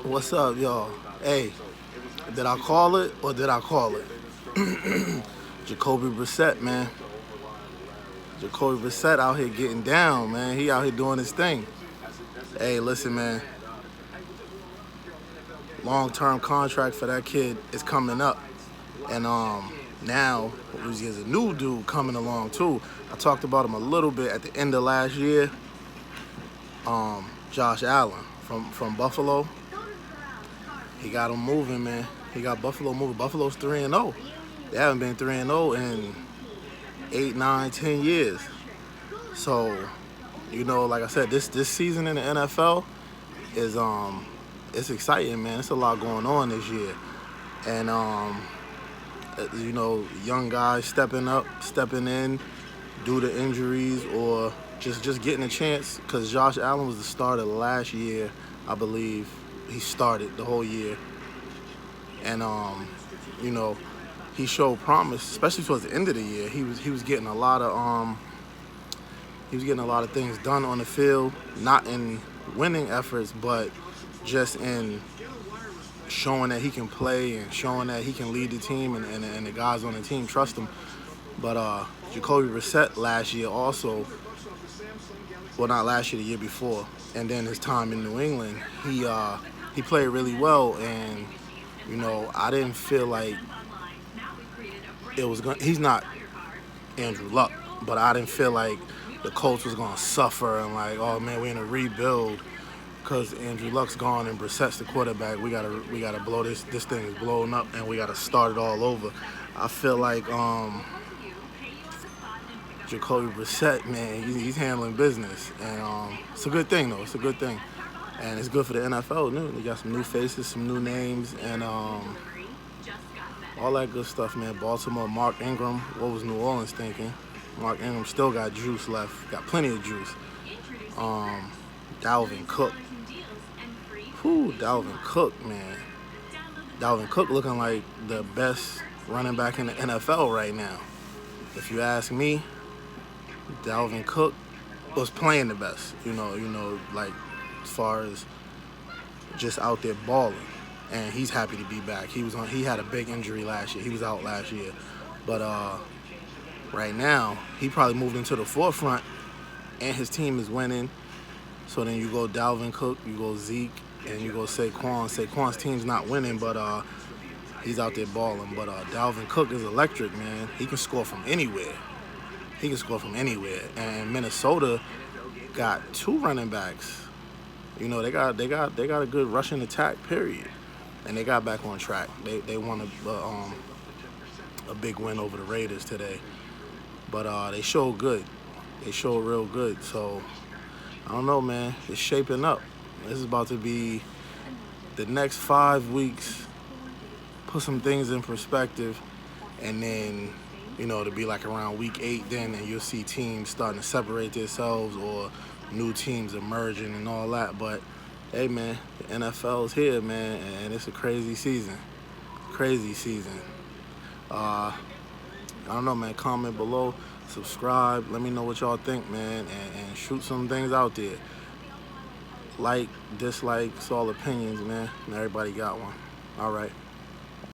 What's up, y'all? Hey, did I call it or did I call it? Jacoby Brissett, man. Jacoby Brissett out here getting down, man. He out here doing his thing. Hey, listen, man. Long-term contract for that kid is coming up, and now there's a new dude coming along too. I talked about him a little bit at the end of last year. Josh Allen from Buffalo. He got him moving, man. He got Buffalo moving. Buffalo's 3-0. They haven't been 3-0 in 8, 9, 10 years. So, like I said, this season in the NFL is it's exciting, man. It's a lot going on this year, and young guys stepping up, stepping in due to injuries or just getting a chance. Because Josh Allen was the starter last year, I believe. He started the whole year, and he showed promise, especially towards the end of the year. He was getting a lot of things done on the field, not in winning efforts, but just in showing that he can play and showing that he can lead the team and the guys on the team trust him. But Jacoby Brissett last year also, well, not last year, the year before, and then his time in New England, he played really well, and I didn't feel like it was going. He's not Andrew Luck, but I didn't feel like the Colts was gonna suffer and like, oh man, we're in a rebuild because Andrew Luck's gone and Brissett's the quarterback. We gotta blow this. This thing is blowing up, and we gotta start it all over. I feel like Jacoby Brissett, man, he's handling business, and it's a good thing though. It's a good thing, and it's good for the NFL. They got some new faces, some new names, and all that good stuff, man. Baltimore, Mark Ingram. What was New Orleans thinking? Mark Ingram still got juice left. Got plenty of juice. Dalvin Cook. Dalvin Cook, man. Dalvin Cook looking like the best running back in the NFL right now. If you ask me, Dalvin Cook was playing the best. Like as far as just out there balling. And he's happy to be back. He had a big injury last year. He was out last year. But right now, he probably moved into the forefront, and his team is winning. So then you go Dalvin Cook, you go Zeke, and you go Saquon. Saquon's team's not winning, but he's out there balling. But Dalvin Cook is electric, man. He can score from anywhere. And Minnesota got 2 running backs. They got a good rushing attack, period. And they got back on track. They won a big win over the Raiders today. But they showed good. They showed real good. So, I don't know, man. It's shaping up. This is about to be the next 5 weeks. Put some things in perspective. And then, to be like around week 8 then, and you'll see teams starting to separate themselves or new teams emerging and all that. But hey, man, the NFL's here, man, and it's a crazy season. I don't know, man. Comment below, subscribe. Let me know what y'all think, man, and shoot some things out there. Like, dislike, it's all opinions, man. And everybody got one. All right.